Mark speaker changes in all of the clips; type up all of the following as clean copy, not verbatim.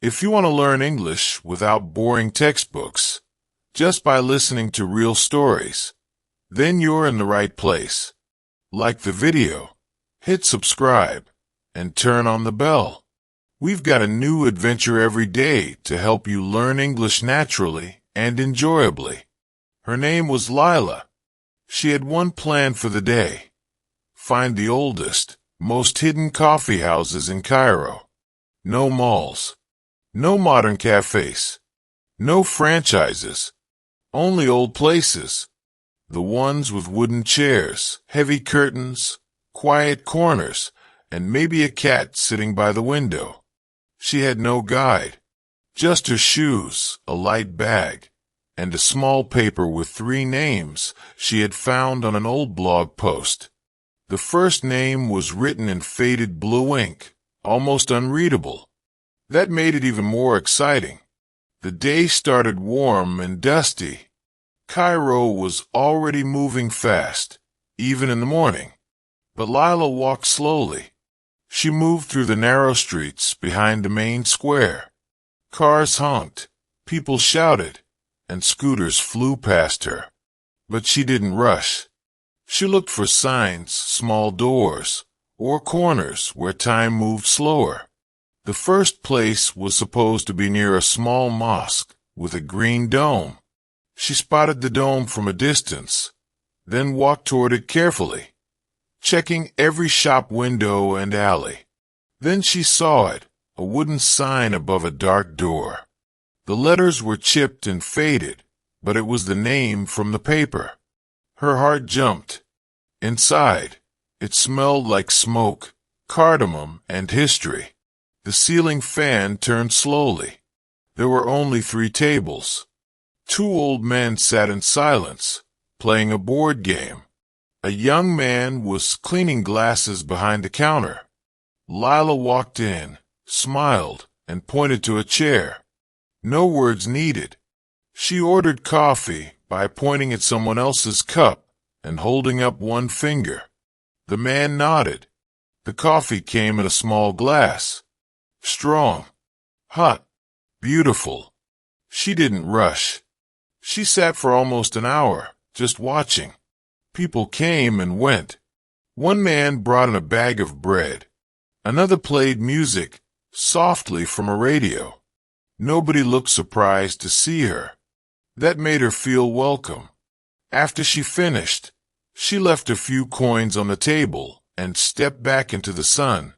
Speaker 1: If you want to learn English without boring textbooks, just by listening to real stories, then you're in the right place. Like the video, hit subscribe, and turn on the bell. We've got a new adventure every day to help you learn English naturally and enjoyably. Her name was Lila. She had one plan for the day: find the oldest, most hidden coffee houses in Cairo. No malls. No modern cafes. No franchises. Only old places. The ones with wooden chairs, heavy curtains, quiet corners, and maybe a cat sitting by the window. She had no guide. Just her shoes, a light bag, and a small paper with 3 names she had found on an old blog post. The first name was written in faded blue ink, almost unreadable. That made it even more exciting. The day started warm and dusty. Cairo was already moving fast, even in the morning. But Lila walked slowly. She moved through the narrow streets behind the main square. Cars honked, people shouted, and scooters flew past her. But she didn't rush. She looked for signs, small doors, or corners where time moved slower. The first place was supposed to be near a small mosque with a green dome. She spotted the dome from a distance, then walked toward it carefully, checking every shop window and alley. Then she saw it, a wooden sign above a dark door. The letters were chipped and faded, but it was the name from the paper. Her heart jumped. Inside, it smelled like smoke, cardamom, and history. The ceiling fan turned slowly. There were only 3 tables. 2 old men sat in silence, playing a board game. A young man was cleaning glasses behind the counter. Lila walked in, smiled, and pointed to a chair. No words needed. She ordered coffee by pointing at someone else's cup and holding up one finger. The man nodded. The coffee came in a small glass. Strong, hot, beautiful. She didn't rush. She sat for almost an hour, just watching. People came and went. One man brought in a bag of bread. Another played music, softly from a radio. Nobody looked surprised to see her. That made her feel welcome. After she finished, she left a few coins on the table and stepped back into the sun.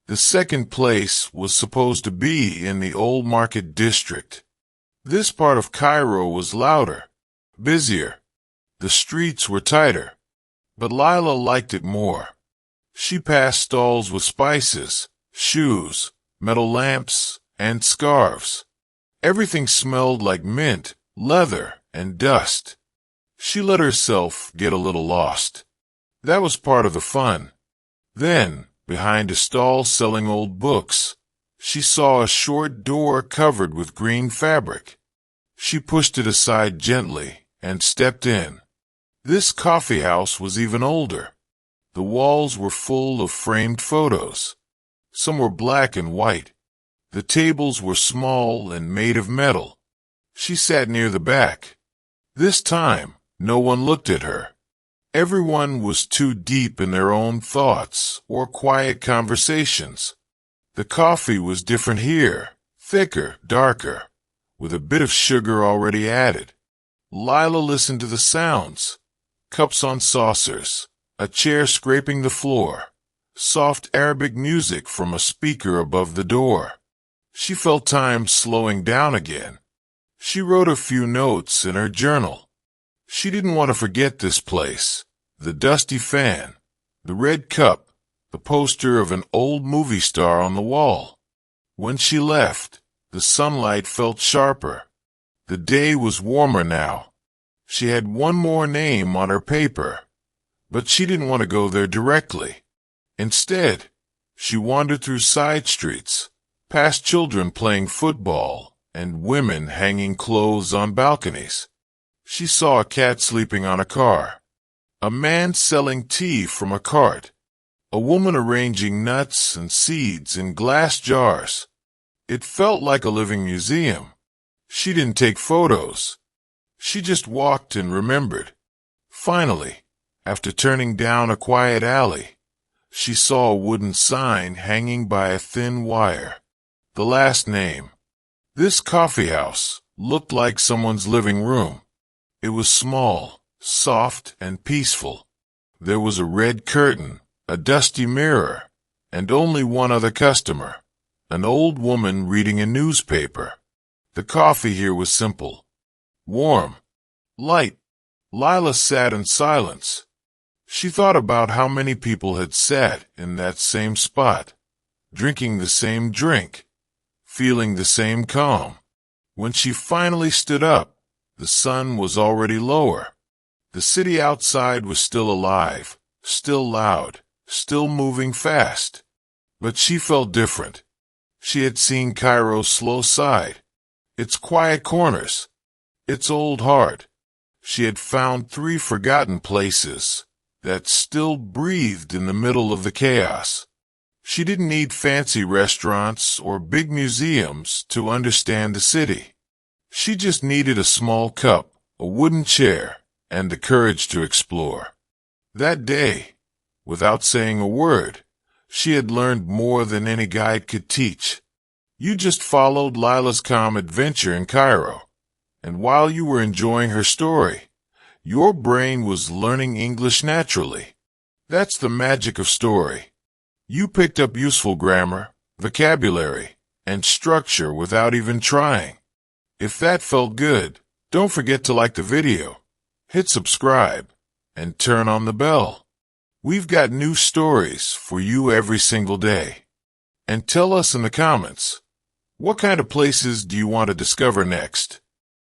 Speaker 1: The second place was supposed to be in the Old Market District. This part of Cairo was louder, busier. The streets were tighter, but Lila liked it more. She passed stalls with spices, shoes, metal lamps, and scarves. Everything smelled like mint, leather, and dust. She let herself get a little lost. That was part of the fun. Then, behind a stall selling old books, she saw a short door covered with green fabric. She pushed it aside gently and stepped in. This coffee house was even older. The walls were full of framed photos. Some were black and white. The tables were small and made of metal. She sat near the back. This time, no one looked at her. Everyone was too deep in their own thoughts or quiet conversations. The coffee was different here, thicker, darker, with a bit of sugar already added. Lila listened to the sounds: cups on saucers, a chair scraping the floor, soft Arabic music from a speaker above the door. She felt time slowing down again. She wrote a few notes in her journal. She didn't want to forget this place: the dusty fan, the red cup, the poster of an old movie star on the wall. When she left, the sunlight felt sharper. The day was warmer now. She had one more name on her paper, but she didn't want to go there directly. Instead, she wandered through side streets, past children playing football and women hanging clothes on balconies. She saw a cat sleeping on a car, a man selling tea from a cart, a woman arranging nuts and seeds in glass jars. It felt like a living museum. She didn't take photos. She just walked and remembered. Finally, after turning down a quiet alley, she saw a wooden sign hanging by a thin wire. The last name. This coffee house looked like someone's living room. It was small, soft, and peaceful. There was a red curtain, a dusty mirror, and only one other customer, an old woman reading a newspaper. The coffee here was simple, warm, light. Lila sat in silence. She thought about how many people had sat in that same spot, drinking the same drink, feeling the same calm. When she finally stood up, the sun was already lower. The city outside was still alive, still loud, still moving fast. But she felt different. She had seen Cairo's slow side, its quiet corners, its old heart. She had found 3 forgotten places that still breathed in the middle of the chaos. She didn't need fancy restaurants or big museums to understand the city. She just needed a small cup, a wooden chair, and the courage to explore. That day, without saying a word, she had learned more than any guide could teach. You just followed Lila's calm adventure in Cairo, and while you were enjoying her story, your brain was learning English naturally. That's the magic of story. You picked up useful grammar, vocabulary, and structure without even trying. If that felt good, don't forget to like the video, hit subscribe, and turn on the bell. We've got new stories for you every single day. And tell us in the comments, what kind of places do you want to discover next?